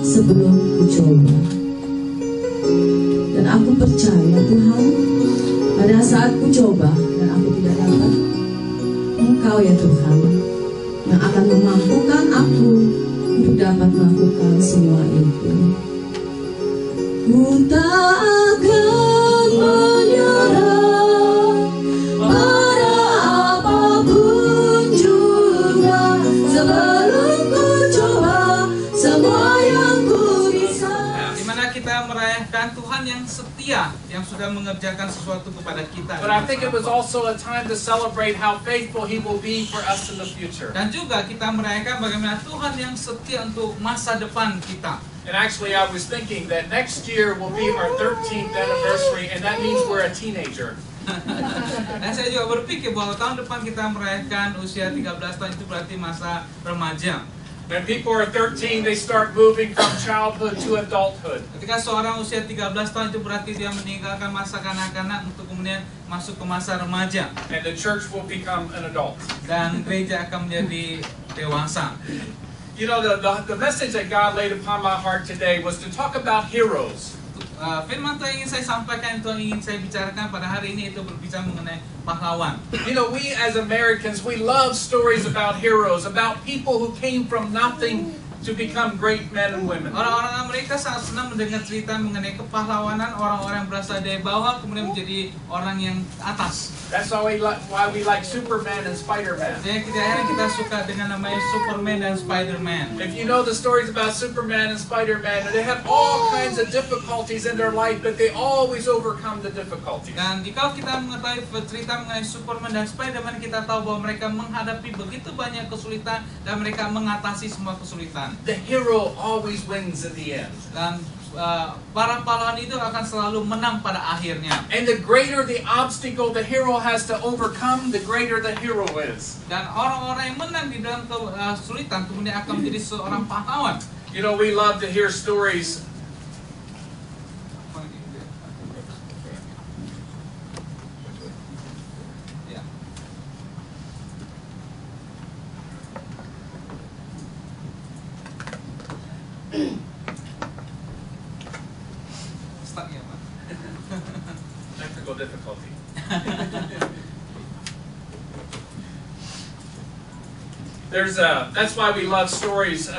sebelum ku coba. Dan aku percaya Tuhan, pada saat ku coba dan aku tidak dapat, Engkau ya Tuhan yang akan memampukan aku untuk dapat melakukan semua itu. Ku tak akan menyerah pada apapun juga sebelum ku coba semua yang ku bisa. Dimana kita merayakan Tuhan yang setia, yang sudah mengerjakan sesuatu kepada kita. But I think it was also a time to celebrate how faithful He will be for us in the future. Dan juga kita merayakan bagaimana Tuhan yang setia untuk masa depan kita. And actually, I was thinking that next year will be our 13th anniversary, and that means we're a teenager. Dan saya juga berpikir bahwa tahun depan kita merayakan usia 13 tahun, itu berarti masa remaja. When people are 13, they start moving from childhood to adulthood. Ketika seorang usia 13 tahun itu berarti dia meninggalkan masa kanak-kanak untuk kemudian masuk ke masa remaja. And the church will become an adult. Dan gereja akan menjadi dewasa. You know, the message that God laid upon my heart today was to talk about heroes. Firman Tuhan ingin saya sampaikan, Tuhan ingin saya bicarakan pada hari ini, itu berbicara mengenai pahlawan. You know, we as Americans, we love stories about heroes, about people who came from nothing to become great men and women. Orang-orang Amerika sangat senang mendengar cerita mengenai kepahlawanan orang-orang yang berasal dari bawah kemudian menjadi orang yang atas. That's why we like Superman and Spider-Man. Jadi akhirnya kita suka dengan namanya Superman dan Spider-Man. If you know the stories about Superman and Spider-Man, they have all kinds of difficulties in their life, but they always overcome the difficulties. Dan jika kita mengetahui cerita mengenai Superman dan Spider-Man, kita tahu bahwa mereka menghadapi begitu banyak kesulitan dan mereka mengatasi semua kesulitan. The hero always wins in the end. Dan para pahlawan itu akan selalu menang pada akhirnya. And the greater the obstacle the hero has to overcome, the greater the hero is. Dan orang-orang yang menang di dalam kesulitan kemudian akan menjadi seorang pahlawan. You know, we love to hear stories. Technical difficulty. That's why we love stories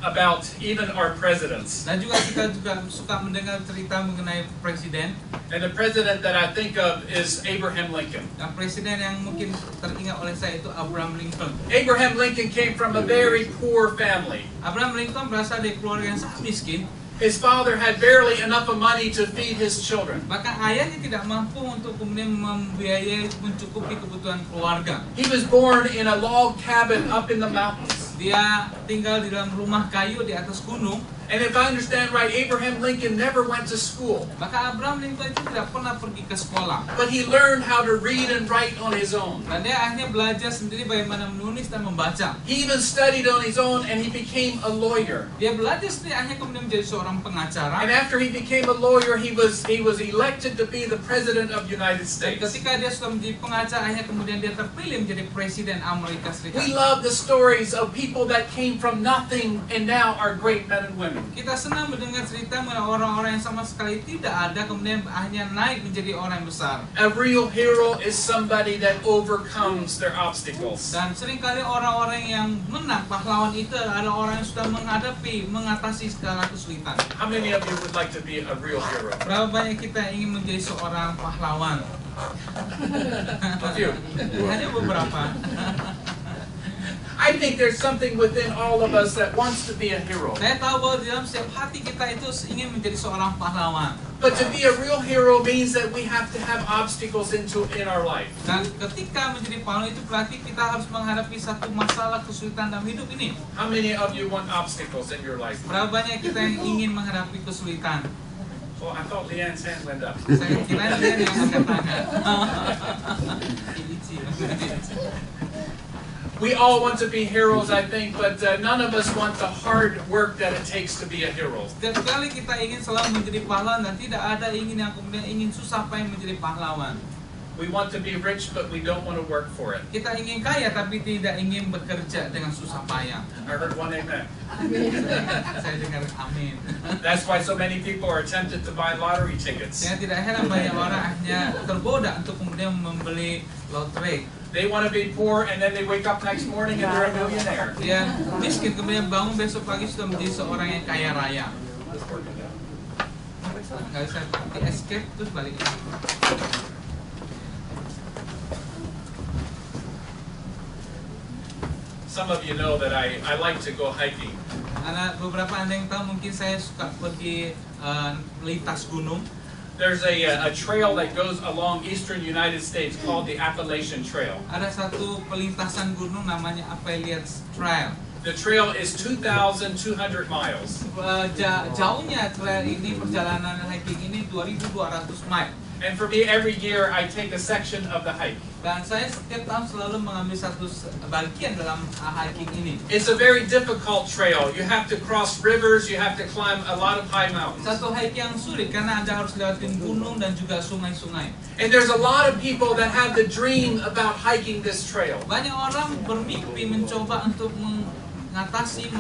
about even our presidents. Dan juga kita juga suka mendengar cerita mengenai presiden. And the president that I think of is Abraham Lincoln. Dan presiden yang mungkin teringat oleh saya itu Abraham Lincoln. Abraham Lincoln came from a very poor family. Abraham Lincoln berasal dari keluarga yang sangat miskin. His father had barely enough of money to feed his children. Bahkan ayahnya tidak mampu untuk kemudian membiayai mencukupi kebutuhan keluarga. He was born in a log cabin up in the mountains. Dia tinggal di dalam rumah kayu di atas gunung. And if I understand right, Abraham Lincoln never went to school, Maka Abraham Lincoln itu tidak pernah pergi ke sekolah. but he learned how to read and write on his own. Dan dia akhirnya belajar sendiri bagaimana menulis dan membaca. He even studied on his own and he became a lawyer. Dia belajar sendiri akhirnya kemudian menjadi seorang pengacara. And after he became a lawyer, he was elected to be the president of the United Dan States. ketika dia sudah menjadi pengacara, akhirnya kemudian dia terpilih menjadi presiden Amerika Serikat. We love the stories of people that came from nothing and now are great men and women. Kita senang mendengar cerita mengenai orang-orang yang sama sekali tidak ada kemudian hanya naik menjadi orang yang besar. A real hero is somebody that overcomes their obstacles. Dan seringkali orang-orang yang menang, pahlawan itu adalah orang yang sudah mengatasi segala kesulitan. How many of you would like to be a real hero? Berapa banyak kita ingin menjadi seorang pahlawan? A few. Hanya beberapa. I think there's something within all of us that wants to be a hero. Saya tahu bahwa di dalam setiap hati kita itu ingin menjadi seorang pahlawan. But to be a real hero means that we have to have obstacles in our life. Dan ketika menjadi pahlawan itu berarti kita harus menghadapi satu masalah kesulitan dalam hidup ini. How many of you want obstacles in your life? Berapa banyak kita yang ingin menghadapi kesulitan? Oh, I thought Leanne's hand went up. Saya kira dia yang angkat tangan. We all want to be heroes, I think, but none of us want the hard work that it takes to be a hero. Setiap kali kita ingin selalu menjadi pahlawan dan tidak ada ingin yang kemudian ingin susah payah menjadi pahlawan. We want to be rich, but we don't want to work for it. Kita ingin kaya tapi tidak ingin bekerja dengan susah payah. I heard one amen. Saya dengar amin. That's why so many people are tempted to buy lottery tickets. Saya tidak heran banyak orang akhirnya tergoda untuk kemudian membeli lotre. They want to be poor, and then they wake up next morning and they're a millionaire. Dia miskin kemudian bangun besok pagi sudah menjadi seorang yang kaya raya. Nggak bisa di escape terus balik. Some of you know that I like to go hiking. Beberapa Anda yang tahu mungkin saya suka pergi lintas gunung. There's a trail that goes along eastern United States called the Appalachian Trail. Ada satu pelintasan gunung namanya Appalachian Trail. The trail is 2,200 miles. Jauhnya trail ini, perjalanan hiking ini 2.200 mile. And for me, every year I take a section of the hike. Dan saya setiap tahun selalu mengambil satu bagian dalam hiking ini. It's a very difficult trail. You have to cross rivers, you have to climb a lot of high mountains. Satu hike yang sulit karena Anda harus lewatin gunung dan juga sungai-sungai. And there's a lot of people that have the dream about hiking this trail. Banyak orang bermimpi mencoba untuk mengatasi,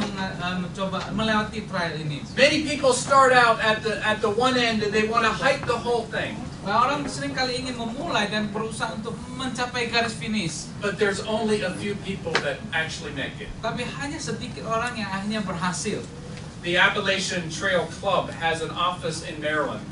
mencoba melewati trail ini. Many people start out at the one end and they want to hike the whole thing. Orang sering kali ingin memulai dan berusaha untuk mencapai garis finish. But there's only a few people that actually make it. Tapi hanya sedikit orang yang akhirnya berhasil. The Appalachian Trail Club has an office in Maryland.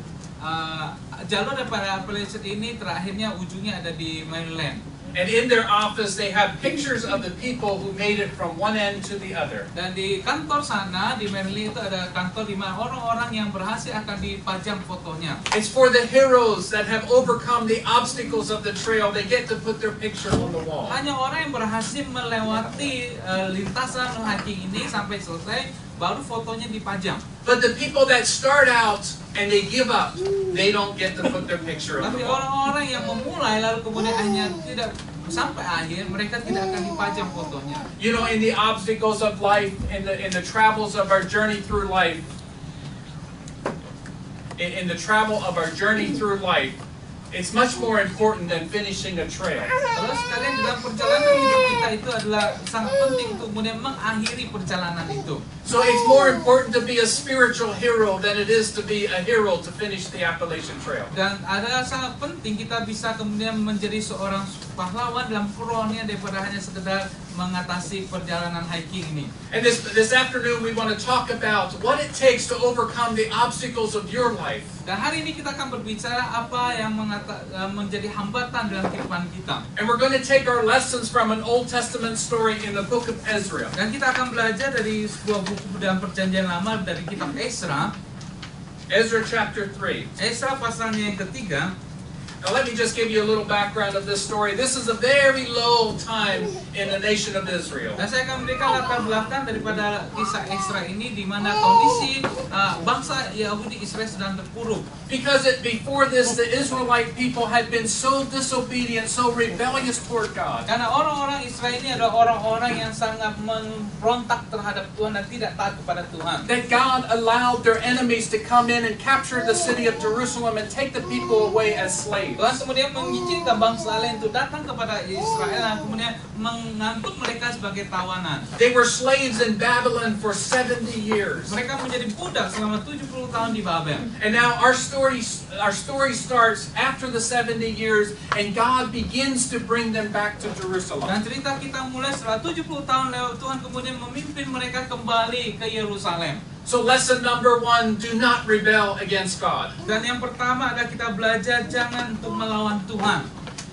Jalur daripada Appalachian ini terakhirnya ujungnya ada di Maryland. And in their office they have pictures of the people who made it from one end to the other. Dan di kantor sana di Maryland itu ada kantor di mana orang-orang yang berhasil akan dipajang fotonya. It's for the heroes that have overcome the obstacles of the trail. They get to put their picture on the wall. Hanya orang yang berhasil melewati lintasan hiking ini sampai selesai, baru fotonya dipajang. But the people that start out and they give up, they don't get to put their picture on Tapi the wall. orang-orang yang memulai lalu kemudian hanya tidak sampai akhir, mereka tidak akan dipajang fotonya. You know, in the obstacles of life, in the travels of our journey through life, in the travel of our journey through life, it's much more important than finishing a trail. Terus kalian dalam perjalanan hidup kita itu adalah sangat penting untuk kemudian mengakhiri perjalanan itu. So it's more important to be a spiritual hero than it is to be a hero to finish the Appalachian Trail. Dan ada sangat penting kita bisa kemudian menjadi seorang pahlawan dalam rohnya daripada hanya sekedar mengatasi perjalanan hiking ini. And this afternoon we want to talk about what it takes to overcome the obstacles of your life. Dan hari ini kita akan berbicara apa yang menjadi hambatan dalam kehidupan kita. And we're going to take our lessons from an Old Testament story in the book of Ezra. Dan kita akan belajar dari sebuah buku dalam perjanjian lama dari kitab Ezra. Ezra chapter 3. Ezra pasalnya yang ketiga. Now let me just give you a little background of this story. This is a very low time in the nation of Israel. Dan saya akan memberikan latar belakang daripada kisah Ezra ini, di mana kondisi bangsa Yahudi Israel sedang terpuruk. Because before this, the Israelite people had been so disobedient, so rebellious toward God. Karena orang-orang Israel ini adalah orang-orang yang sangat memberontak terhadap Tuhan dan tidak taat kepada Tuhan. That God allowed their enemies to come in and capture the city of Jerusalem and take the people away as slaves. Tuhan kemudian mengizinkan bangsa lain untuk datang kepada Israel dan kemudian mengangkut mereka sebagai tawanan. They were slaves in Babylon for 70 years. Mereka menjadi budak selama 70 tahun di Babel. And now our story starts after the 70 years, and God begins to bring them back to Jerusalem. Dan cerita kita mulai setelah 70 tahun lewat, Tuhan kemudian memimpin mereka kembali ke Yerusalem. So lesson number 1, do not rebel against God. Dan yang pertama adalah kita belajar jangan untuk melawan Tuhan.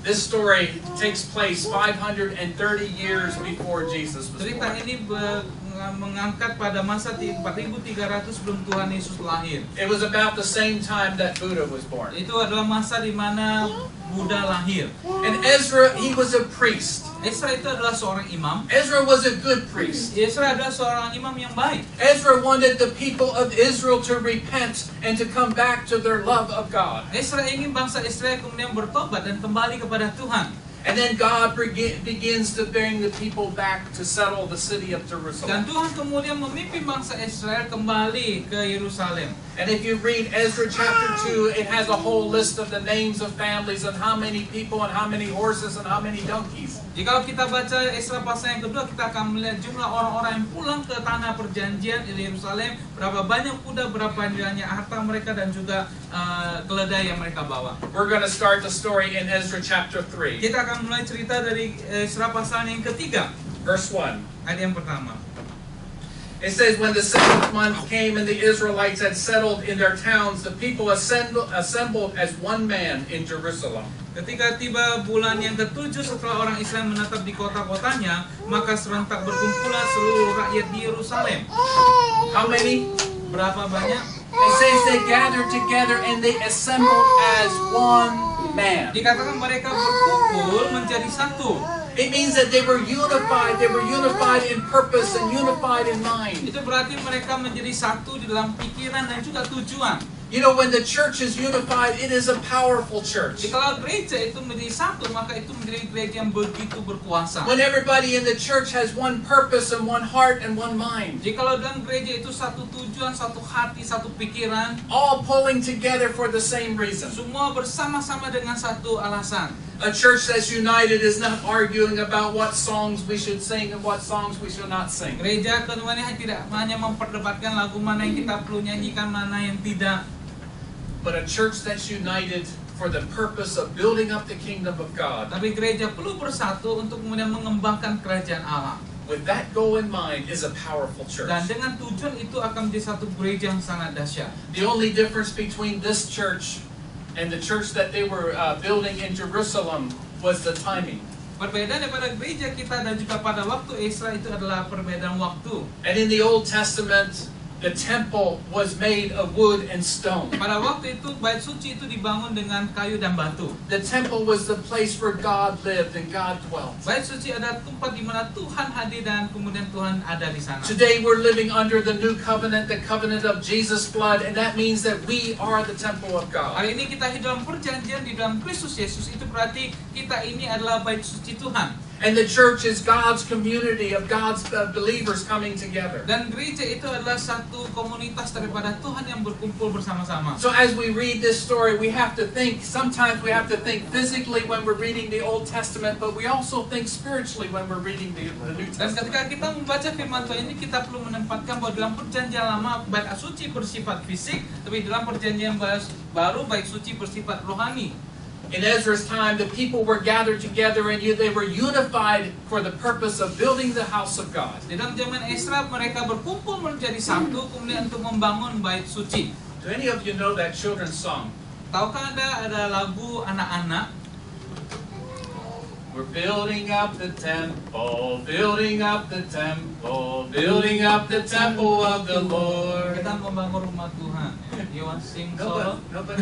This story takes place 530 years before Jesus was Cerita born. ini mengangkat pada masa 4300 sebelum Tuhan Yesus lahir. It was about the same time that Buddha was born. Itu adalah masa di mana Buddha lahir. And Ezra, he was a priest. Ezra itu adalah seorang imam. Ezra was a good priest. Ezra adalah seorang imam yang baik. Ezra wanted the people of Israel to repent and to come back to their love of God. Ezra ingin bangsa Israel kemudian bertobat dan kembali kepada Tuhan. And then God begins to bring the people back to settle the city of Dan Jerusalem. Tuhan kemudian memimpin bangsa Israel kembali ke Yerusalem. And if you read Ezra chapter 2, it has a whole list of the names of families and how many people and how many horses and how many donkeys. Jika kita baca Ezra pasal yang kedua, kita akan melihat jumlah orang-orang yang pulang ke tanah perjanjian di Yerusalem, berapa banyak kuda, berapa banyak harta mereka, dan juga keledai yang mereka bawa. We're going to start the story in Ezra chapter 3, Kita akan mulai cerita dari Ezra pasal yang ketiga, verse 1. ayat yang pertama. It says, when the 7th month came and the Israelites had settled in their towns, the people assembled as one man in Jerusalem. Ketika tiba bulan yang ketujuh setelah orang Israel menetap di kota-kotanya, maka serentak berkumpullah seluruh rakyat di Yerusalem. How many? Berapa banyak? It says they gathered together and they assembled as one man. Dikatakan mereka berkumpul menjadi satu. It means that they were unified. They were unified in purpose and unified in mind. Itu berarti mereka menjadi satu di dalam pikiran dan juga tujuan. You know, when the church is unified, it is a powerful church. Kalau gereja itu menjadi satu, maka itu menjadi gereja yang begitu berkuasa. When everybody in the church has one purpose and one heart and one mind, Jikalau dalam gereja itu satu tujuan, satu hati, satu pikiran, all pulling together for the same reason. semua bersama-sama dengan satu alasan. A church that's united is not arguing about what songs we should sing and what songs we should not sing. Gereja keduanya tidak hanya memperdebatkan lagu mana yang kita perlu nyanyikan, mana yang tidak. But a church that's united for the purpose of building up the kingdom of God. Tapi gereja perlu bersatu untuk kemudian mengembangkan kerajaan Allah. With that goal in mind is a powerful church. Dan dengan tujuan itu akan menjadi satu gereja yang sangat dahsyat. The only difference between this church and the church that they were building in Jerusalem was the timing. Perbedaan daripada gereja kita dan juga pada waktu Ezra itu adalah perbedaan waktu. And in the Old Testament, the temple was made of wood and stone. Pada waktu itu bait suci itu dibangun dengan kayu dan batu. The temple was the place where God lived and God dwelt. Bait suci adalah tempat di mana Tuhan hadir dan kemudian Tuhan ada di sana. Today we're living under the new covenant, the covenant of Jesus' blood, and that means that we are the temple of God. Hari ini kita hidup dalam perjanjian di dalam Kristus Yesus, itu berarti kita ini adalah bait suci Tuhan. And the church is God's community of God's believers coming together. Dan gereja itu adalah satu komunitas daripada Tuhan yang berkumpul bersama-sama. So as we read this story, we have to think, sometimes we have to think physically when we're reading the Old Testament, but we also think spiritually when we're reading the New Dan Testament. ketika kita membaca firman Tuhan ini, kita perlu menempatkan bahwa dalam perjanjian lama bait suci bersifat fisik, tapi dalam perjanjian baru bait suci bersifat rohani. In Ezra's time, the people were gathered together and they were unified for the purpose of building the house of God. Di dalam zaman Ezra mereka berkumpul menjadi satu kemudian untuk membangun bait suci. Do any of you know that children's song? Tahukah Anda ada lagu anak-anak? We're building up the temple, building up the temple, building up the temple of the Lord. Kita membangun rumah Tuhan. You want to sing solo? Nobody.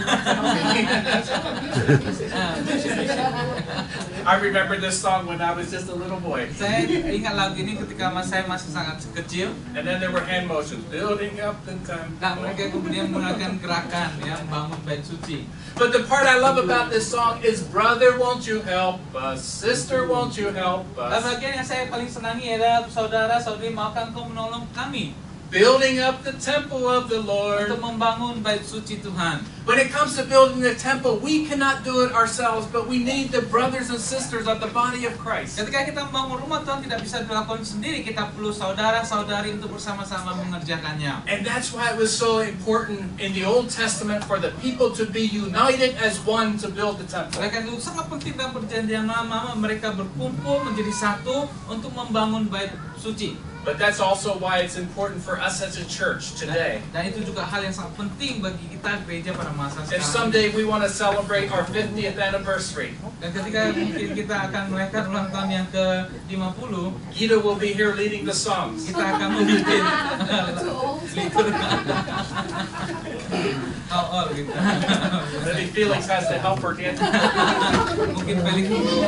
I remember this song when I was just a little boy. Saya ingat lagu ini ketika saya masih sangat kecil. And then there were hand motions, building up the temple. Nah, mereka kemudian melakukan gerakan yang membangun bait suci. But the part I love about this song is, brother, won't you help us? Sister, won't you help Dan us? bagian yang saya paling senangi adalah saudara, saudari, maukah engkau menolong kami Building up the temple of the Lord. untuk membangun bait suci Tuhan. When it comes to building the temple, we cannot do it ourselves, but we need the brothers and sisters of the body of Christ. Ketika kita membangun rumah Tuhan tidak bisa dilakukan sendiri, kita perlu saudara-saudari untuk bersama-sama mengerjakannya. And that's why it was so important in the Old Testament for the people to be united as one to build the temple. Oleh karena itu sangat penting dalam perjanjian lama mereka berkumpul menjadi satu untuk membangun bait suci. But that's also why it's important for us as a church today. Dan itu juga hal yang sangat penting bagi kita gereja pada masa If sekarang. someday we want to celebrate our 50th anniversary, Dan ketika mungkin kita akan merayakan ulang tahun yang ke-50, Gita will be here leading the songs. kita akan memimpin litur. Oh, gitu. Maybe Felix has to help her get. Mungkin Felix dulu.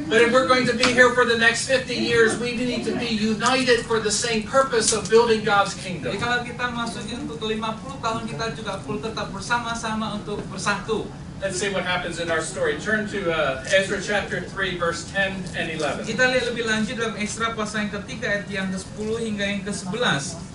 But if we're going to be here for the next 50 years, we need to be united for the same purpose of building God's Jadi kingdom. kalau kita masuknya untuk 50 tahun, kita juga perlu tetap bersama-sama untuk bersatu. Let's see what happens in our story. Turn to Ezra chapter 3, verse 10 and 11. Kita lihat lebih lanjut dalam Esra pasal yang ketiga ayat yang ke-10 hingga yang ke-11.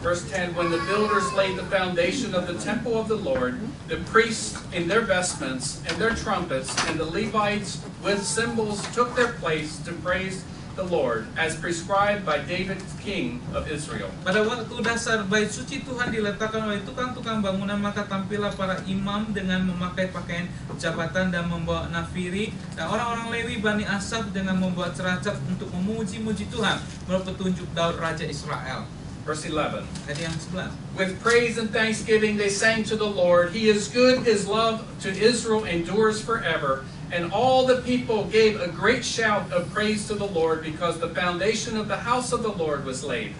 Verse 10, when the builders laid the foundation of the temple of the Lord, the priests in their vestments and their trumpets, and the Levites with cymbals took their place to praise the Lord, as prescribed by David, king of Israel. Pada waktu dasar bait suci Tuhan diletakkan oleh tukang-tukang bangunan, maka tampillah para imam dengan memakai pakaian jabatan dan membawa nafiri, dan orang-orang Lewi Bani Asaf dengan membawa ceracap untuk memuji-muji Tuhan menurut petunjuk Daud Raja Israel. Verse 11. Ayat yang 11. With praise and thanksgiving they sang to the Lord. He is good, his love to Israel endures forever. And all the people gave a great shout of praise to the Lord, because the foundation of the house of the Lord was laid.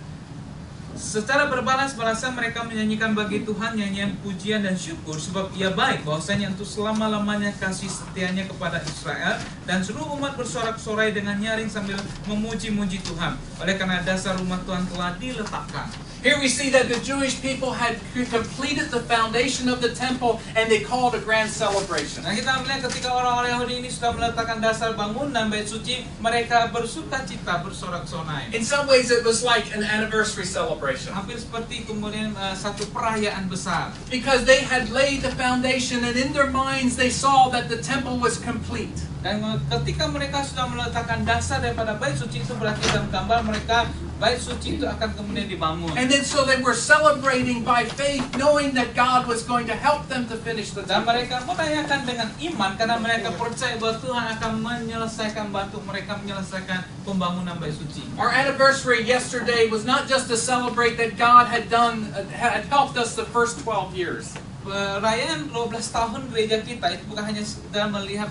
Secara berbalas-balasan mereka menyanyikan bagi Tuhan nyanyian pujian dan syukur, sebab Ia baik, bahwasanya untuk selama-lamanya kasih setianya kepada Israel, dan seluruh umat bersorak-sorai dengan nyaring sambil memuji-muji Tuhan. Oleh karena dasar rumah Tuhan telah diletakkan. Here we see that the Jewish people had completed the foundation of the temple, and they called a grand celebration. Nah, kita melihat ketika orang-orang Yahudi ini sudah meletakkan dasar bangunan bait suci, mereka bersuka cita, bersorak-sorai. In some ways it was like an anniversary celebration, Hampir seperti kemudian satu perayaan besar. because they had laid the foundation, and in their minds they saw that the temple was complete. Dan ketika mereka sudah meletakkan dasar daripada bait suci, itu berarti dalam gambar mereka bait suci itu akan kemudian dibangun. And then so they were celebrating by faith, knowing that God was going to help them to finish the Dan temple. mereka merayakan dengan iman karena mereka percaya bahwa Tuhan akan bantu mereka menyelesaikan pembangunan bait suci. Our anniversary yesterday was not just to celebrate that God had helped us the first 12 years. Perayaan 12 tahun gereja kita itu bukan hanya sekedar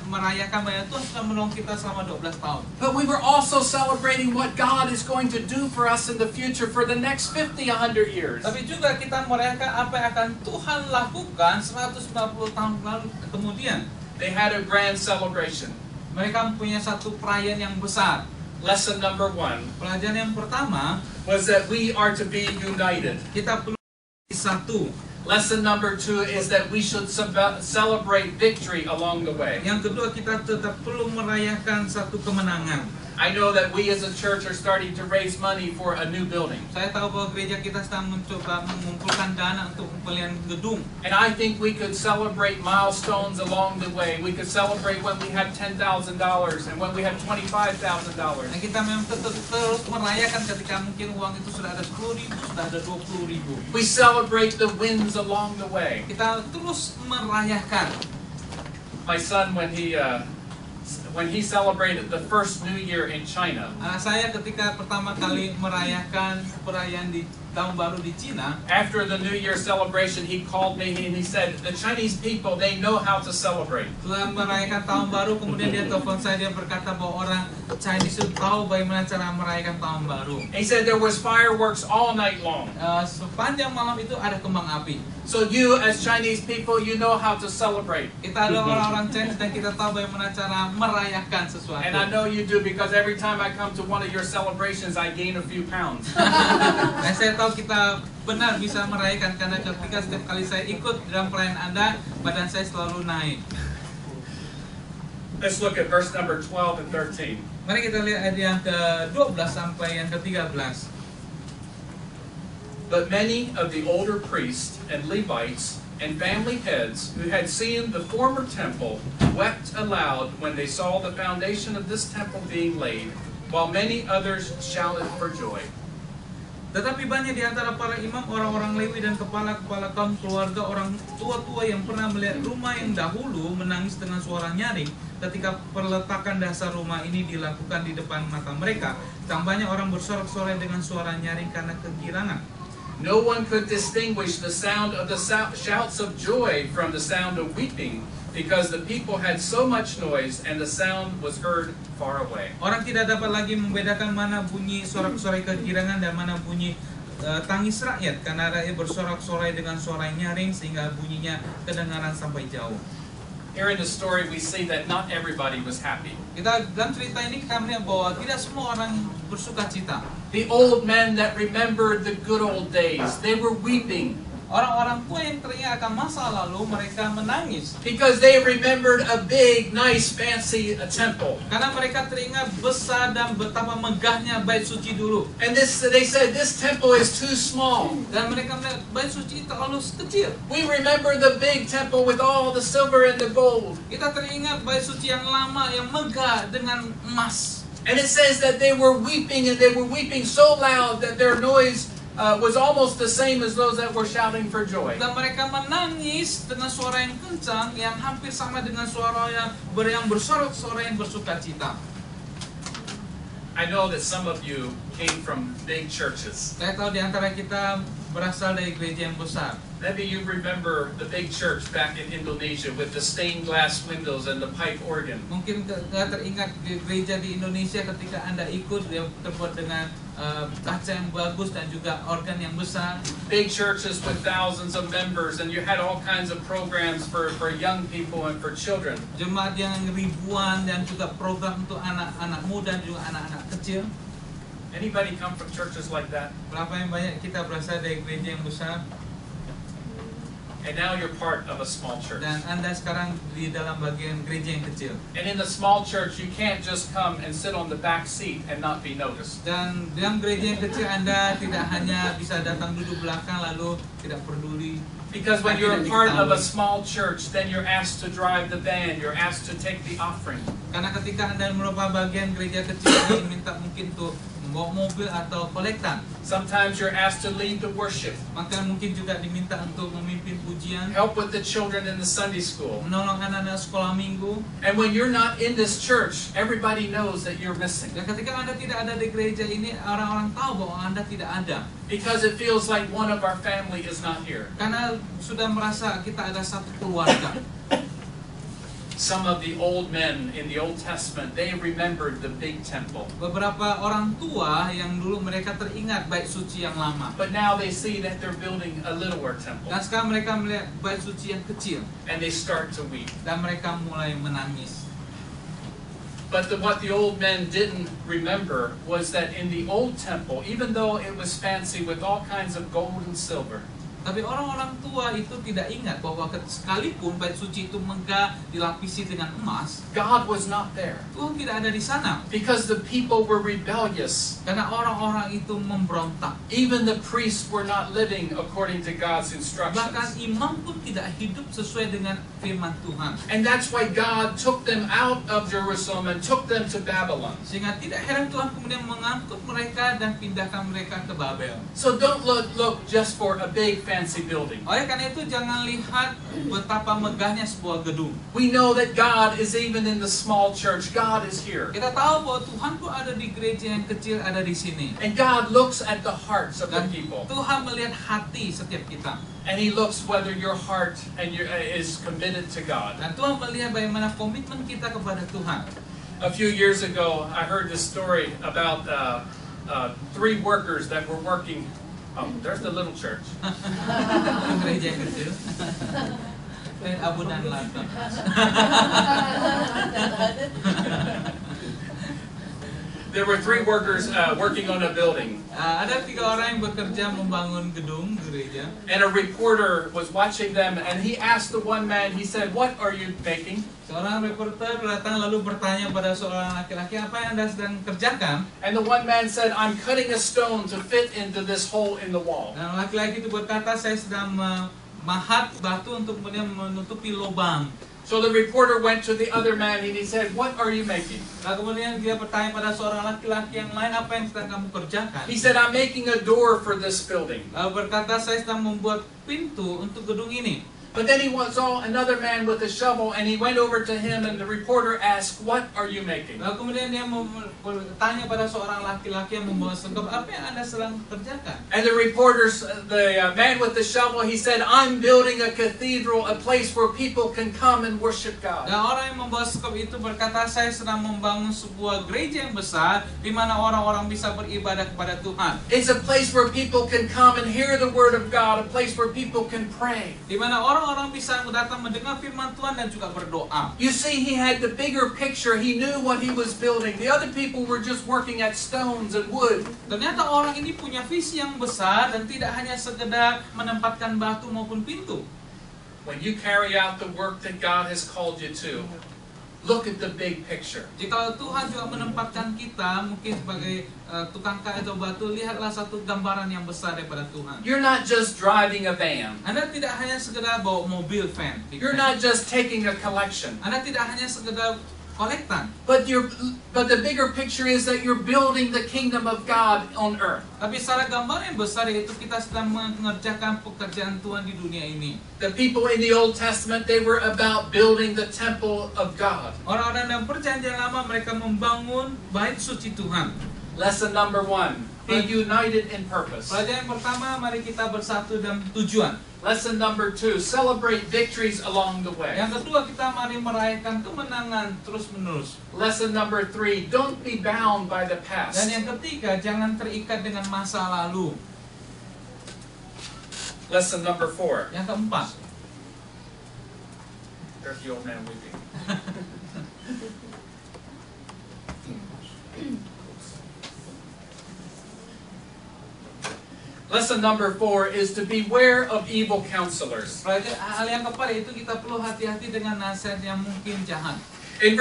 merayakan bahwa Tuhan sudah menolong kita selama 12 tahun. But we were also celebrating what God is going to do for us in the future for the next 50, 100 years. Tapi juga kita merayakan apa yang akan Tuhan lakukan 190 tahun lalu kemudian. They had a grand celebration. Mereka mempunyai satu perayaan yang besar. Lesson number 1 Pelajaran yang pertama, was that we are to be united. kita perlu satu. Lesson number 2 is that we should celebrate victory along the way. Yang kedua, kita tetap perlu merayakan satu kemenangan. I know that we as a church are starting to raise money for a new building. Saya tahu bahwa gereja kita sedang mencoba mengumpulkan dana untuk pembelian gedung. And I think we could celebrate milestones along the way. We could celebrate when we have $10,000 and when we have $25,000. Dan kita memang tetap terus merayakan ketika mungkin uang itu sudah ada 10.000, sudah ada 20.000. We celebrate the wins along the way. Kita terus merayakan. My son, when he celebrated the first New Year in China, Anak saya ketika pertama kali merayakan perayaan di tahun baru di Cina, after the New Year celebration, he called me and he said, the Chinese people, they know how to celebrate. setelah merayakan tahun baru, kemudian dia telepon saya, dia berkata bahwa orang Chinese itu tahu bagaimana cara merayakan tahun baru. He said there was fireworks all night long. Sepanjang malam itu ada kembang api. So you as Chinese people, you know how to celebrate. Kita adalah orang-orang Chinese dan kita tahu bagaimana cara merayakan sesuatu. And I know you do because every time I come to one of your celebrations, I gain a few pounds. Dan saya tahu kita benar bisa merayakan karena ketika setiap kali saya ikut dalam perayaan Anda, badan saya selalu naik. Let's look at verse number 12 and 13. Mari kita lihat ayat yang ke-12 sampai yang ke-13. But many of the older priests and Levites and family heads who had seen the former temple wept aloud when they saw the foundation of this temple being laid, while many others shouted for joy. Tetapi banyak di antara para imam, orang-orang Lewi dan kepala-kepala kaum keluarga, orang tua-tua yang pernah melihat rumah yang dahulu menangis dengan suara nyaring ketika peletakan dasar rumah ini dilakukan di depan mata mereka. Dan banyak orang bersorak-sorai dengan suara nyaring karena kegirangan. No one could distinguish the sound of the shouts of joy from the sound of weeping, because the people had so much noise and the sound was heard far away. Orang tidak dapat lagi membedakan mana bunyi sorak-sorai kegirangan dan mana bunyi tangis rakyat, karena rakyat bersorak-sorai dengan suara nyaring sehingga bunyinya kedengaran sampai jauh. Here in the story we see that not everybody was happy. Kita dalam cerita ini kita melihat bahwa tidak semua orang bersuka cita. The old men that remembered the good old days, they were weeping. Orang-orang tua yang teringat akan masa lalu, mereka menangis. Because they remembered a big, nice, fancy temple. Karena mereka teringat besar dan betapa megahnya bait suci dulu. And they said, this temple is too small. Dan mereka melihat bait suci terlalu kecil. We remember the big temple with all the silver and the gold. Kita teringat bait suci yang lama, yang megah dengan emas. And it says that they were weeping, and they were weeping so loud that their noise was almost the same as those that were shouting for joy. Dan mereka menangis dengan suara yang kencang, yang hampir sama dengan suara yang bersorak-sorai yang bersukacita. I know that some of you came from big churches. Saya tahu di antara kita berasal dari gereja yang besar. Maybe you remember the big church back in Indonesia with the stained glass windows and the pipe organ. Mungkin teringat gereja di Indonesia ketika Anda ikut, yang terbuat dengan kaca yang bagus dan juga organ yang besar. Big churches with thousands of members, and you had all kinds of programs for young people and for children. Jemaat yang ribuan dan juga program untuk anak-anak muda dan juga anak-anak kecil. Anybody come from churches like that? Berapa yang banyak kita berasal dari gereja yang besar? And now you're part of a small church. Dan Anda sekarang di dalam bagian gereja yang kecil. And in the small church, you can't just come and sit on the back seat and not be noticed. Dan dalam gereja yang kecil Anda tidak hanya bisa datang duduk belakang lalu tidak peduli. Because when you're a part of a small church, then you're asked to drive the band, you're asked to take the offering. Karena ketika Anda merupakan bagian gereja kecil ini, minta mungkin untuk membawa mobil atau kolektan. Sometimes you're asked to lead the worship. Maka mungkin juga diminta untuk memimpin pujian, Help with the children in the Sunday school. menolong anak-anak sekolah minggu. And when you're not in this church, everybody knows that you're missing. Dan ketika Anda tidak ada di gereja ini, orang-orang tahu bahwa Anda tidak ada. Because it feels like one of our family is not here. Karena sudah merasa kita ada satu keluarga. Some of the old men in the Old Testament, they remembered the big temple. Beberapa orang tua yang dulu mereka teringat bait suci yang lama. But now they see that they're building a littler temple. Dan sekarang mereka melihat bait suci yang kecil. And they start to weep. Dan mereka mulai menangis. But what the old men didn't remember was that in the old temple, even though it was fancy with all kinds of gold and silver, Tapi orang-orang tua itu tidak ingat bahwa sekalipun bait suci itu megah dilapisi dengan emas, God was not there. Tuhan tidak ada di sana. Because the people were rebellious. Karena orang-orang itu memberontak. Even the priests were not living according to God's Bahkan instructions. imam pun tidak hidup sesuai dengan firman Tuhan. And that's why God took them out of Jerusalem and took them to Babylon. Sehingga tidak heran Tuhan kemudian mengangkut mereka dan pindahkan mereka ke Babel. So don't look just for a big fancy building. Oleh karena itu jangan lihat betapa megahnya sebuah gedung. We know that God is even in the small church. God is here. Kita tahu bahwa Tuhan tuh ada di gereja yang kecil, ada di sini. And God looks at the hearts of the Dan people. Tuhan melihat hati setiap kita. And He looks whether your heart is committed to God. Dan Tuhan melihat bagaimana komitmen kita kepada Tuhan. A few years ago, I heard this story about 3 workers that were working. Oh, there's the little church. Gereja yang kecil. Abu dan Latan. There were 3 workers working on a building. Ada 3 orang yang bekerja membangun gedung gereja. And a reporter was watching them, and he asked the one man, he said, "What are you making?" Seorang reporter datang lalu bertanya pada seorang laki-laki, apa yang Anda sedang kerjakan? And the one man said, "I'm cutting a stone to fit into this hole in the wall." Dan laki-laki itu berkata, saya sedang memahat batu untuk kemudian menutupi lubang. So the reporter went to the other man and he said, "What are you making?" Nah, kemudian dia bertanya pada seorang laki-laki yang lain, apa yang sedang kamu kerjakan? He said, "I'm making a door for this building." Lalu berkata, saya sedang membuat pintu untuk gedung ini. But then he saw another man with a shovel, and he went over to him, and the reporter asked, "What are you making?" Lalu kemudian dia bertanya pada seorang laki-laki yang membawa sekop, apa yang Anda sedang kerjakan? And the man with the shovel, he said, "I'm building a cathedral, a place where people can come and worship God." Dan orang yang membawa sekop itu berkata, saya sedang membangun sebuah gereja yang besar, di mana orang-orang bisa beribadah kepada Tuhan. It's a place where people can come and hear the word of God, a place where people can pray. Di mana orang-orang bisa datang mendengar firman Tuhan dan juga berdoa. You see, he had the bigger picture. He knew what he was building. The other people were just working at stones and wood. Ternyata orang ini punya visi yang besar dan tidak hanya sekedar menempatkan batu maupun pintu. When you carry out the work that God has called you to, look at the big picture. Jika Tuhan juga menempatkan kita mungkin sebagai tukang kayu atau batu, lihatlah satu gambaran yang besar daripada Tuhan. You're not just driving a van. Anda tidak hanya sekedar bawa mobil van. You're not just taking a collection. Anda tidak hanya sekedar kolektan. But the bigger picture is that you're building the kingdom of God on earth. Tapi secara gambaran yang besar yaitu kita sedang mengerjakan pekerjaan Tuhan di dunia ini. The people in the Old Testament, they were about building the temple of God. Orang-orang dalam perjanjian lama mereka membangun bait suci Tuhan. Lesson number 1, be united in purpose. Pelajaran yang pertama, mari kita bersatu dalam tujuan. Lesson number 2, celebrate victories along the way. Yang kedua, kita mari merayakan kemenangan terus-menerus. Lesson number 3, don't be bound by the past. Dan yang ketiga, jangan terikat dengan masa lalu. Lesson number 4, Yang keempat, there's the old man weeping. Lesson number 4 is to beware of evil counselors. hal yang keempat itu kita perlu hati-hati dengan nasihat yang mungkin jahat. In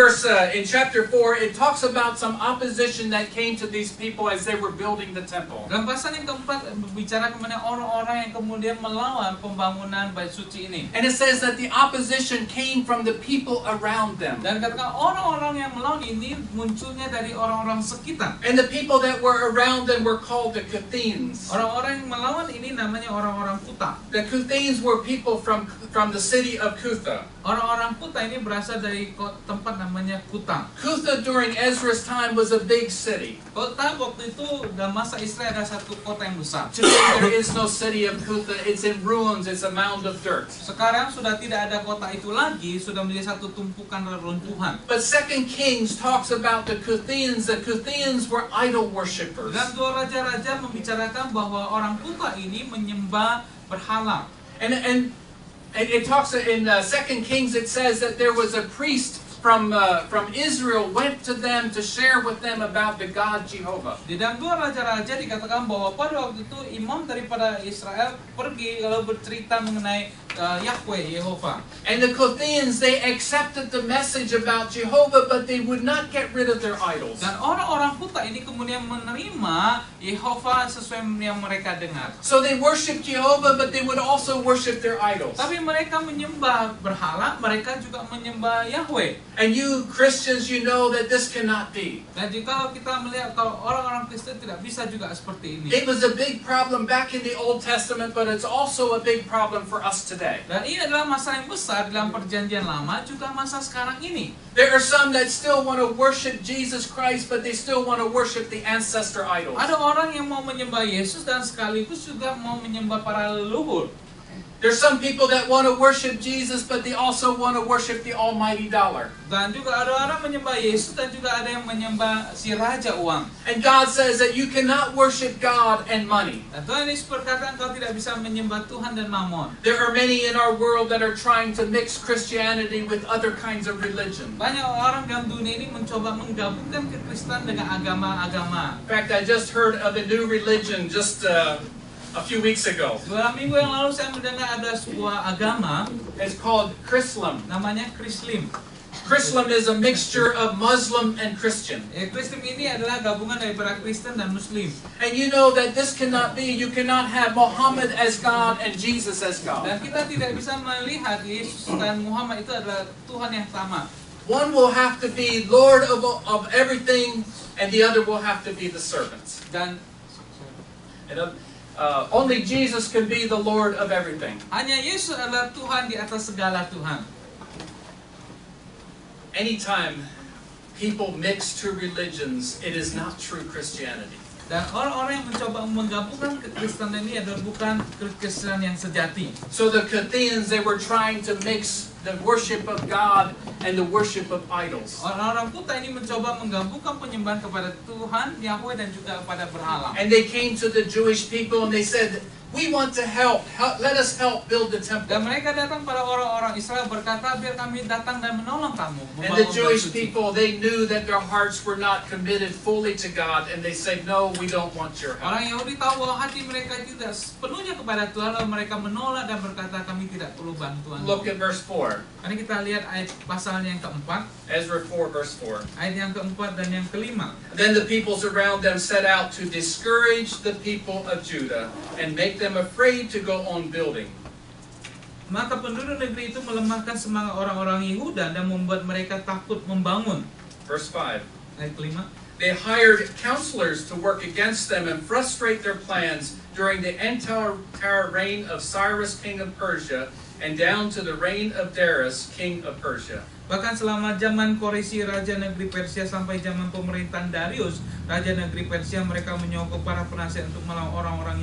chapter 4, it talks about some opposition that came to these people as they were building the temple. Dalam pasal yang keempat berbicara mengenai orang-orang yang kemudian melawan pembangunan bait suci ini. And it says that the opposition came from the people around them. Dan katakan orang-orang yang melawan ini munculnya dari orang-orang sekitar. And the people that were around them were called the Kuthins. Orang-orang yang melawan ini namanya orang-orang Kuta. The Kuthins were people from the city of Kutha. Orang-orang Kuta ini berasal dari tempat namanya Kuta. Kutha during Ezra's time was a big city. Kota waktu itu dalam masa Israel ada satu kota yang besar. Today there is no city of Kutha. It's in ruins. It's a mound of dirt. Sekarang sudah tidak ada kota itu lagi, sudah menjadi satu tumpukan reruntuhan. But 2 Kings talks about the Kuthins. The Kuthins were idol worshippers. Dan 2 raja-raja membicarakan bahwa orang Kuta ini menyembah berhala. And it talks in 2 Kings. It says that there was a priest from Israel went to them to share with them about the God Jehovah. Di dalam 2 raja-raja dikatakan bahwa pada waktu itu imam daripada Israel pergi lalu bercerita mengenai Yahweh, Yehova. And the Kothians, they accepted the message about Jehovah, but they would not get rid of their idols. Dan orang-orang Kuta ini kemudian menerima Yehova sesuai yang mereka dengar. So they worshiped Jehovah, but they would also worship their idols. Tapi mereka menyembah berhala, mereka juga menyembah Yahweh. And you Christians, you know that this cannot be. Dan jika kita melihat kalau orang-orang Kristen tidak bisa juga seperti ini. It was a big problem back in the Old Testament, but it's also a big problem for us today. Dan ini adalah masalah yang besar dalam perjanjian lama juga masa sekarang ini. There are some that still want to worship Jesus Christ, but they still want to worship the ancestor idols. Ada orang yang mau menyembah Yesus dan sekaligus juga mau menyembah para leluhur. There's some people that want to worship Jesus, but they also want to worship the almighty dollar. Dan juga ada orang menyembah Yesus dan juga ada yang menyembah si raja uang. And God says that you cannot worship God and money. Dan Tuhan Yesus berkata engkau tidak bisa menyembah Tuhan dan Mammon. There are many in our world that are trying to mix Christianity with other kinds of religion. Banyak orang dalam dunia ini mencoba menggabungkan kekristenan dengan agama-agama. In fact, I just heard of a new religion just a few weeks ago. 2 minggu yang lalu saya mendengar ada sebuah agama It's called Chrislam. namanya Krislim. Chrislam is a mixture of Muslim and Christian. Krislim ini adalah gabungan daripada Kristen dan Muslim. And you know that this cannot be, you cannot have Muhammad as God and Jesus as God. Dan kita tidak bisa melihat Yesus dan Muhammad itu adalah Tuhan yang sama. One will have to be Lord of everything, and the other will have to be the servants. Dan Only Jesus can be the Lord of everything. hanya Yesus adalah Tuhan di atas segala Tuhan. Anytime people mix two religions, it is not true Christianity. Dan orang-orang yang mencoba menggabungkan kekristenan ini adalah bukan kekristenan yang sejati. So the Kothians, they were trying to mix the worship of God and the worship of idols. Orang-orang Kuta ini mencoba menggabungkan penyembahan kepada Tuhan, Yahweh dan juga kepada berhala. And they came to the Jewish people and they said, we want to help. Let us help build the temple. Dan mereka datang pada orang-orang Israel berkata, biar kami datang dan menolong kamu. And the Jewish people, they knew that their hearts were not committed fully to God, and they said, no, we don't want your help. Orang Yahudi tahu bahwa hati mereka tidak sepenuhnya kepada Tuhan, lalu mereka menolak dan berkata, kami tidak perlu bantuan. Look at verse 4. Ini kita lihat ayat pasalnya yang keempat, Ezra 4, verse 4. ayat yang keempat dan yang kelima. Then the peoples around them set out to discourage the people of Judah and make them afraid to go on building. Maka penduduk negeri itu melemahkan semangat orang-orang Yehuda dan membuat mereka takut membangun. Verse 5. Ayat kelima. They hired counselors to work against them and frustrate their plans during the entire reign of Cyrus, king of Persia, and down to the reign of Darius, king of Persia. Bahkan selama zaman Koresi, Raja Negeri Persia, sampai zaman pemerintahan Darius, Raja Negeri Persia, mereka menyokong para penasihat untuk melawan orang-orang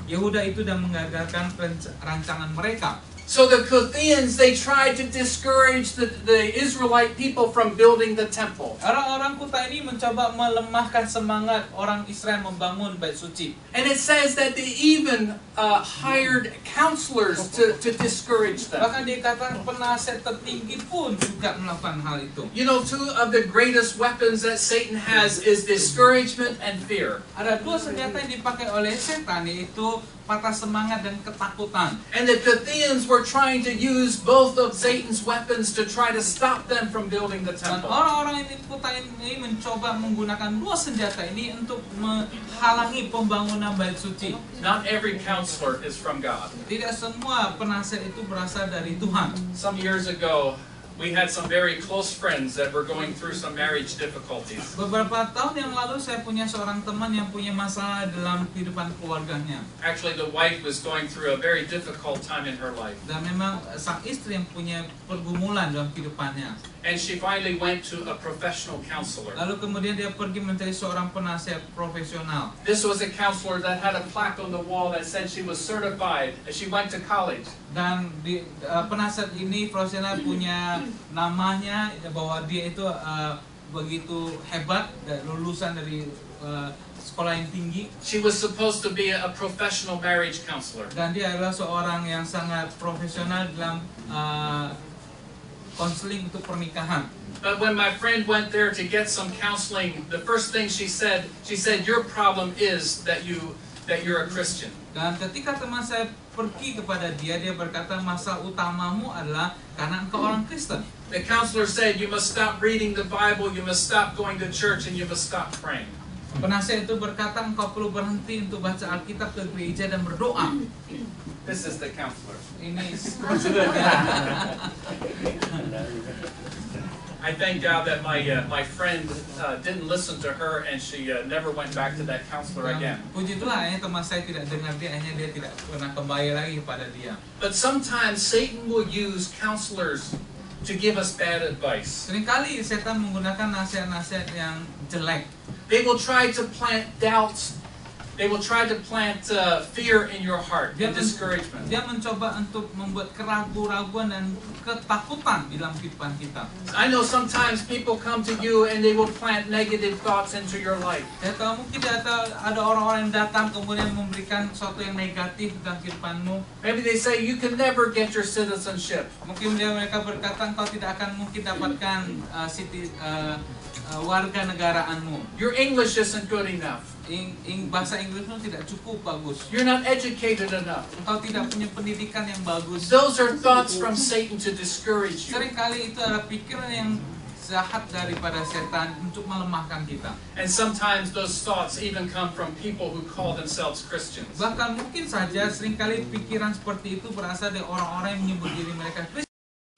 Yehuda itu dan mengagalkan rancangan mereka. So the Kothians, they tried to discourage the Israelite people from building the temple. Orang-orang Kuta ini mencoba melemahkan semangat orang Israel membangun bait suci. And it says that they even hired counselors to discourage them. Bahkan dikatakan penasihat tertinggi pun juga melakukan hal itu. You know, two of the greatest weapons that Satan has is discouragement and fear. Ada dua senjata yang dipakai oleh setan, yaitu patah semangat dan ketakutan. And the Kothians were trying to use both of Satan's weapons to try to stop them from building the Dan temple. orang-orang Kuta ini mencoba menggunakan dua senjata ini untuk menghalangi pembangunan bait suci. Not every counselor is from God. Tidak semua penasihat itu berasal dari Tuhan. Some years ago, we had some very close friends that were going through some marriage difficulties. Beberapa tahun yang lalu saya punya seorang teman yang punya masalah dalam kehidupan keluarganya. Actually, the wife was going through a very difficult time in her life. Dan memang sang istri yang punya pergumulan dalam kehidupannya. And she finally went to a professional counselor. Lalu kemudian dia pergi mencari seorang penasihat profesional. This was a counselor that had a plaque on the wall that said she was certified as she went to college. Dan penasihat ini profesional punya namanya bahwa dia itu begitu hebat dan lulusan dari sekolah yang tinggi. She was supposed to be a professional marriage counselor. Dan dia adalah seorang yang sangat profesional dalam konseling untuk pernikahan. But when my friend went there to get some counseling, the first thing she said, your problem is that you that you're a Christian. Dan ketika teman saya pergi kepada dia, dia berkata masalah utamamu adalah karena engkau orang Kristen. The counselor said, you must stop reading the Bible, you must stop going to church, and you must stop praying. Penasihat itu berkata engkau perlu berhenti untuk baca Alkitab, ke gereja dan berdoa. This is the counselor. Ini I thank God that my friend didn't listen to her and she never went back to that counselor again. Puji Tuhan, teman saya tidak dengar dia, hanya dia tidak pernah kembali lagi kepada dia. But sometimes Satan will use counselors to give us bad advice. Seringkali setan menggunakan nasihat-nasihat yang jelek. They will try to plant doubts. They will try to plant fear in your heart and discouragement. Dia mencoba untuk membuat keraguan-raguan dan ketakutan di dalam kehidupan kita. I know sometimes people come to you and they will plant negative thoughts into your life. Ya, kalau mungkin ada orang-orang yang datang kemudian memberikan sesuatu yang negatif dalam kehidupanmu. Maybe they say you can never get your citizenship. Mungkin mereka berkata engkau tidak akan mungkin dapatkan warga negaraanmu. Your English isn't good enough. Bahasa Inggrismu tidak cukup bagus. You're not educated enough. Engkau tidak punya pendidikan yang bagus. Those are thoughts from Satan to discourage you. Seringkali itu adalah pikiran yang jahat daripada setan untuk melemahkan kita. And sometimes those thoughts even come from people who call themselves Christians. Bahkan mungkin saja seringkali pikiran seperti itu berasal dari orang-orang yang menyebut diri mereka Kristen.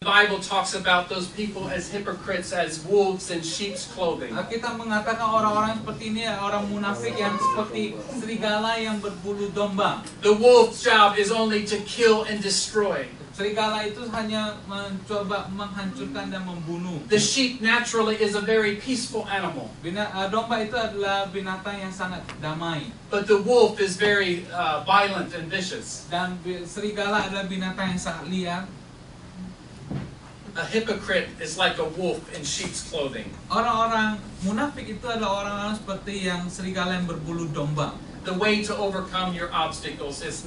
The Bible talks about those people as hypocrites, as wolves in sheep's clothing. Kita mengatakan orang-orang seperti ini orang munafik yang seperti serigala yang berbulu domba. The wolf's job is only to kill and destroy. Serigala itu hanya mencoba menghancurkan dan membunuh. The sheep naturally is a very peaceful animal. Domba itu adalah binatang yang sangat damai. But the wolf is very violent and vicious. Dan serigala adalah binatang yang sangat liar. A hypocrite is like a wolf in sheep's clothing. Orang-orang munafik itu adalah orang-orang seperti yang serigala yang berbulu domba. The way to overcome your obstacles is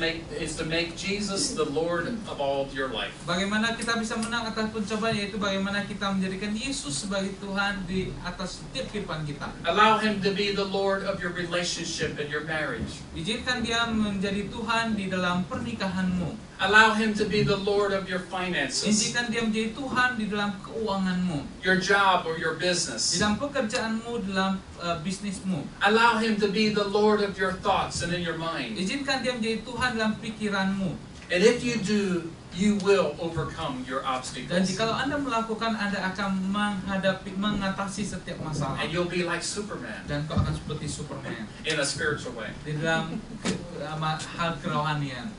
to make Jesus the Lord of all your life. Bagaimana kita bisa menang atas pencobaan, yaitu bagaimana kita menjadikan Yesus sebagai Tuhan di atas setiap kehidupan kita. Allow Him to be the Lord of your relationship and your marriage. Izinkan Dia menjadi Tuhan di dalam pernikahanmu. Allow Him to be the Lord of your finances, Izinkan Dia menjadi Tuhan di dalam keuanganmu, your job or your di business. dalam pekerjaanmu, di dalam bisnismu. Allow Him to be the Lord of your thoughts and in your mind. Izinkan Dia menjadi Tuhan dalam pikiranmu. And if you do, you will overcome your Dan obstacles. jikalau Anda melakukan, Anda akan mengatasi setiap masalah. And you'll be like Superman Dan kau akan seperti Superman in a spiritual way. di dalam hal kerohanian.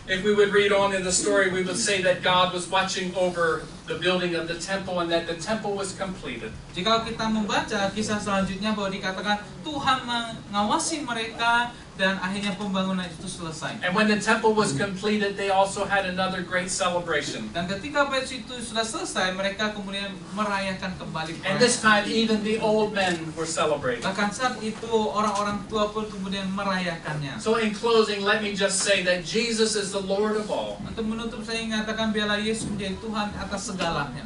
If we would read on in the story, we would say that God was watching over the building of the temple and that the temple was completed. Jika kita membaca kisah selanjutnya bahwa dikatakan Tuhan mengawasi mereka dan akhirnya pembangunan itu selesai. And when the temple was completed, they also had another great celebration. Dan ketika bait itu sudah selesai, mereka kemudian merayakan kembali And this perayaan. time, even the old men were celebrating. Bahkan saat itu orang-orang tua pun kemudian merayakannya. So in closing, let me just say that Jesus is the Lord of all. Untuk menutup, saya mengatakan biarlah Yesus menjadi Tuhan atas segalanya.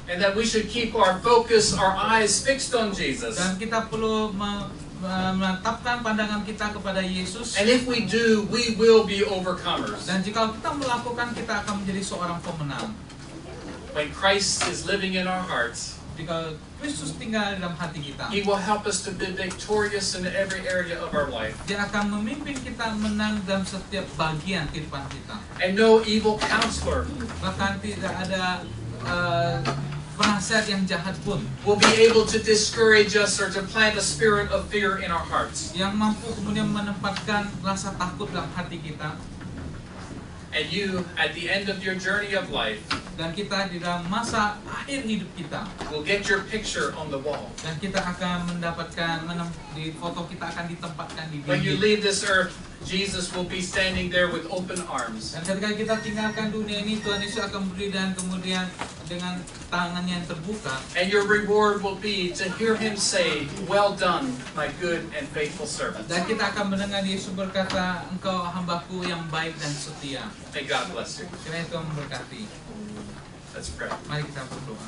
And that we should keep our focus, our eyes fixed on Jesus. Dan kita perlu menetapkan pandangan kita kepada Yesus. And if we do, we will be overcomers. Dan jika kita melakukan, kita akan menjadi seorang pemenang. When Christ is living in our hearts, Jika Kristus tinggal dalam hati kita, He will help us to be victorious in every area of our life. Dia akan memimpin kita menang dalam setiap bagian kehidupan kita. And no evil counselor Bahkan tidak ada penasihat yang jahat pun will be able to discourage us or to plant a spirit of fear in our hearts. yang mampu kemudian menempatkan rasa takut dalam hati kita. And you, at the end of your journey of life, Dan kita di dalam masa akhir hidup kita, will get your picture on the wall. dan kita akan mendapatkan di foto kita akan ditempatkan di When you dinding. leave this earth, Jesus will be standing there with open arms. Dan ketika kita tinggalkan dunia ini, Tuhan Yesus akan berdiri dan kemudian dengan tangannya yang terbuka. And your reward will be to hear Him say, "Well done, my good and faithful servant." Dan kita akan mendengar Yesus berkata, "Engkau hambaku yang baik dan setia." May God bless you. Kiranya Tuhan memberkati. Let's pray. Mari kita berdoa.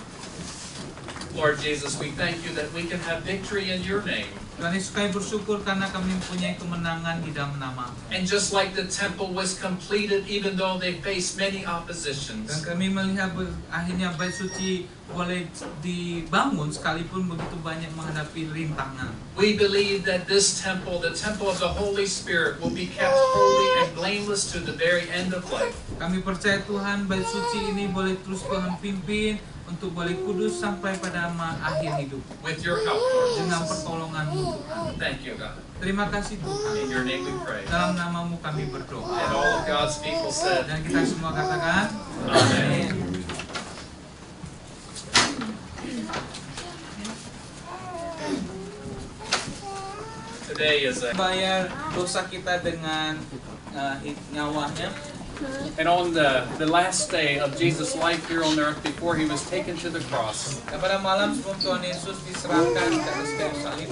Lord Jesus, we thank you that we can have victory in your name. Tuhan Yesus, kami bersyukur karena kami mempunyai kemenangan di dalam nama. And just like the temple was completed, even though they faced many Dan oppositions, kami melihat akhirnya bait suci boleh dibangun sekalipun begitu banyak menghadapi rintangan. we believe that this temple, the temple of the Holy Spirit, will be kept holy and blameless to the very end of life. Kami percaya Tuhan, bait suci ini boleh terus Tuhan pimpin untuk boleh kudus sampai pada akhir hidup. With your help, Lord Dengan Jesus. pertolongan-Mu Tuhan. Thank you, God. Terima kasih Tuhan. In your name we pray. Dalam nama-Mu kami berdoa. And all of God's people said, Dan kita semua katakan, Amen. Today is bayar dosa kita dengan nyawanya. and on the last day of Jesus' life here on earth before he was taken to the cross, Dan pada malam sebelum Tuhan Yesus diserahkan ke atas kayu salib,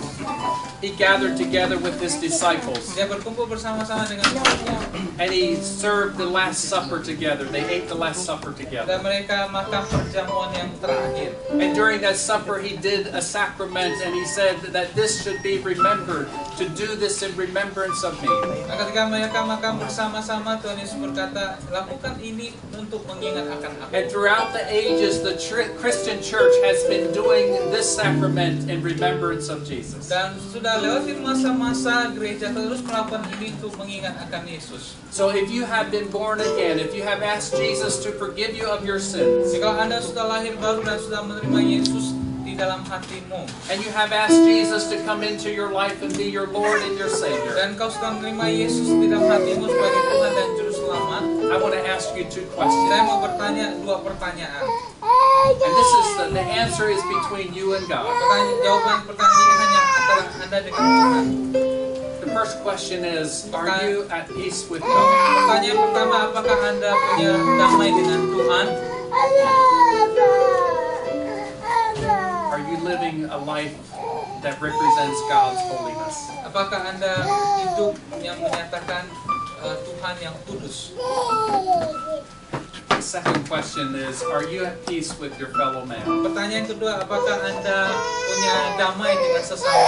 he gathered together with his disciples dia berkumpul bersama-sama dengan muridnya. and he served the Last Supper together. They ate the Last Supper together. Dan mereka makan perjamuan yang terakhir. And during that supper, he did a sacrament and he said that this should be remembered, to do this in remembrance of me. Nah, ketika mereka makan bersama-sama, Tuhan Yesus berkata, lakukan ini untuk mengingat akan aku. And throughout the ages, the Christian church has been doing this sacrament in remembrance of Jesus. Dan sudah lewatin masa-masa gereja terus melakukan ini untuk mengingat akan Yesus. So if you have been born again, if you have asked Jesus to forgive you of your sins, Jika Anda sudah lahir baru dan sudah menerima Yesus di dalam hatimu, and you have asked Jesus to come into your life and be your Lord and your Savior, dan kau sudah menerima Yesus di dalam hatimu sebagai Tuhan dan Juru Selamat, I want to ask you two saya questions. mau bertanya dua pertanyaan. And this is the answer is between you and God. Jawaban pertanyaan ini hanya antara Anda dengan Tuhan. The first question is, are you at peace with God? Pertanyaan pertama, apakah Anda punya damai dengan Tuhan? Are you living a life that represents God's holiness? Apakah Anda hidup yang menyatakan Tuhan yang kudus? The second question is, are you at peace with your fellow man? Pertanyaan kedua, apakah Anda punya damai dengan sesama?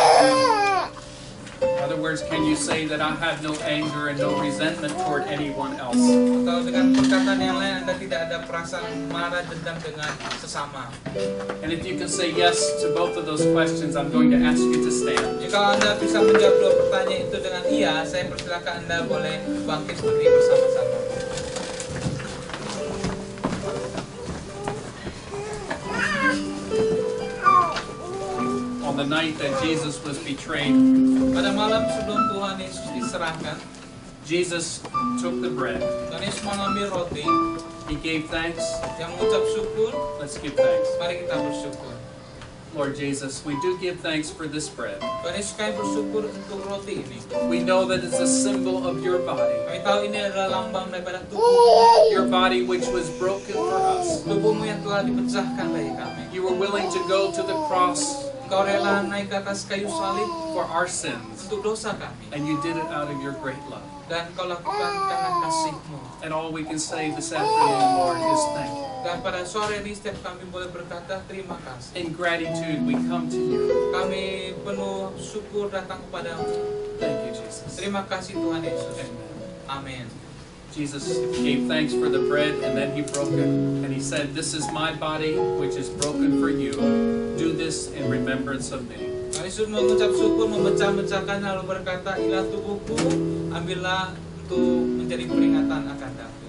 In other words, can you say that I have no anger and no resentment toward anyone else? Atau dengan perkataan yang lain, Anda tidak ada perasaan marah dendam dengan sesama? And if you can say yes to both of those questions, I'm going to ask you to stand. Jika Anda bisa menjawab dua pertanyaan itu dengan iya, saya persilakan Anda boleh bangkit berdiri bersama-sama. On the night that Jesus was betrayed, Pada malam sebelum Tuhan Yesus diserahkan, Jesus took the bread. Tuhan Yesus mengambil roti, He gave thanks. yang mengucap syukur. Let's give thanks. Mari kita bersyukur. Lord Jesus, we do give thanks for this bread. Tuhan Yesus, kami bersyukur untuk roti ini. We know that it's a symbol of your body. Kami tahu ini adalah lambang daripada tubuh, Your body which was broken for us. tubuhmu yang telah dipecahkan bagi kami. You were willing to go to the cross Engkau rela naik ke atas kayu salib for our sins, untuk dosa kami. and you did it out of your great love. Dan Engkau lakukan karena kasih-Mu. And all we can say this afternoon, Lord, is thank you. Dan pada sore ini setiap kami boleh berkata terima kasih. In gratitude, we come to you. Kami penuh syukur datang kepadamu. Thank you, Jesus. Terima kasih Tuhan Yesus. Amen. Amin. Jesus gave thanks for the bread, and then he broke it. And he said, "This is my body, which is broken for you. Do this in remembrance of me." Tuhan Yesus mengucap syukur, memecah-mecahkan lalu berkata, inilah tubuhku, ambillah untuk menjadi peringatan akan aku.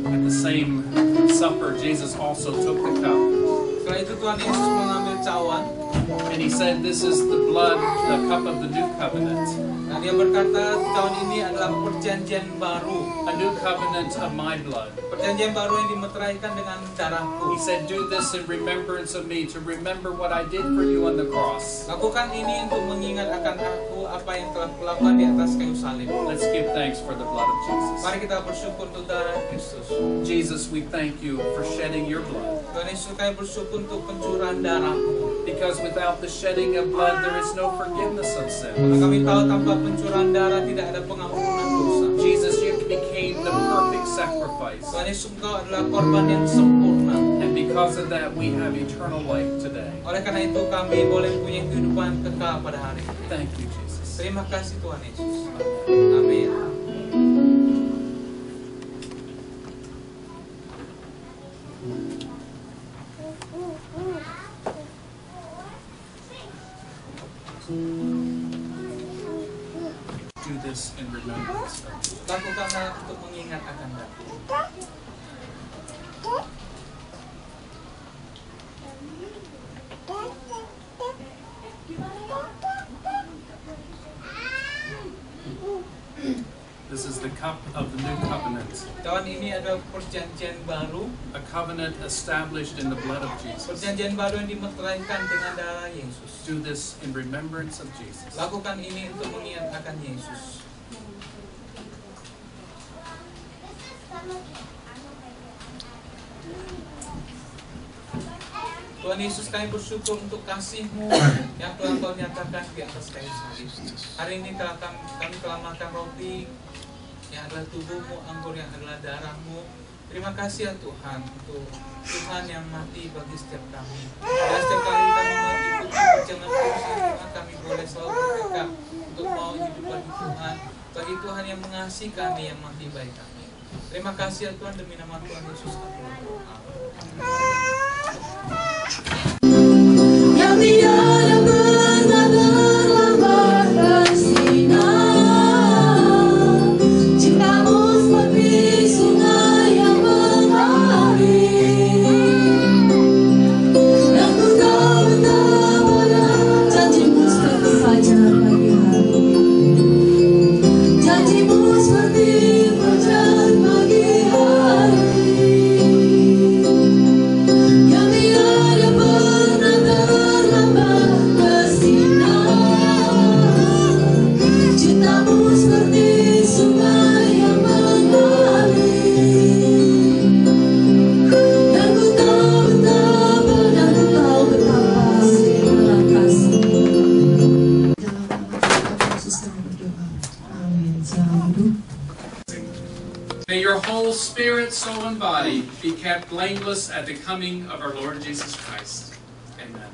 At the same supper, Jesus also took the cup. Setelah itu Tuhan Yesus mengambil cawan, And he said, "This is the blood, the cup of the new covenant. dan dia berkata, cawan ini adalah perjanjian baru. A new covenant of my blood." Perjanjian baru yang dimeteraikan dengan darahku. He said, "Do this in remembrance of me, to remember what I did for you on the cross." Lakukan ini untuk mengingat akan aku apa yang telah kulakukan di atas kayu salib. Let's give thanks for the blood of Jesus. Mari kita bersyukur untuk darah Kristus. Jesus, we thank you for shedding your blood. Tuhan Yesus, kami bersyukur untuk pencurahan darahmu. Because without the shedding of blood, there is no forgiveness of sin. Karena kami tahu tanpa pencurahan darah tidak ada pengampunan dosa. Jesus, you became the perfect sacrifice. Tuhan Yesus, Engkau adalah korban yang sempurna. And because Because of that, we have eternal life today. Oleh karena itu kami boleh punya kehidupan kekal pada hari ini. Thank you, Jesus. Terima kasih Tuhan Yesus. Amin. Do this in remembrance of me. Lakukanlah untuk mengingat akan Datuk. This is the cup of the new covenant, Kawan, ini adalah perjanjian baru, a covenant established in the blood of Jesus. perjanjian baru yang dimeteraikan dengan darah Yesus. Do this in remembrance of Jesus. Lakukan ini untuk mengingat akan Yesus. Tuhan Yesus, kami bersyukur untuk kasih-Mu yang telah Kau nyatakan di atas kayu salib. Hari ini kami telah makan roti yang adalah tubuh-Mu, anggur yang adalah darah-Mu. Terima kasih ya Tuhan, untuk Tuhan yang mati bagi setiap kami. Dan setiap kali kami mengikuti perjalanan Tuhan, kami boleh selalu bertekad untuk mau hidup bagi Tuhan, bagi Tuhan yang mengasihi kami, yang mati bagi kami. Terima kasih ya Tuhan, demi nama Tuhan Yesus kami berdoa. Yang tiada pernah terlambat bersinar, cintamu seperti sungai yang mengalir, dan ku tahu betapa janjimu seperti fajar pagi hari, janjimu seperti fajar pagi hari. Yang tiada pernah terlambat bersinar, cintamu seperti sungai yang mengalir, dan ku tahu betapa segala kasih. Dalam nama Tuhan Yesus kami berdoa. Amin. Selamat duduk. May your whole spirit, soul, and body be kept blameless at the coming of our Lord Jesus Christ. Amen.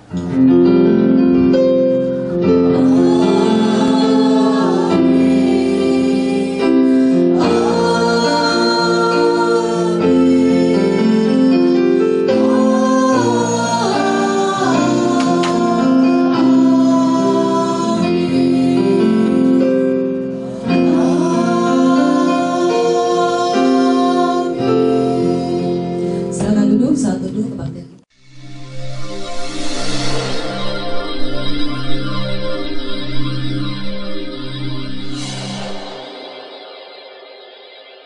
Silakan duduk saat teduh kebaktian.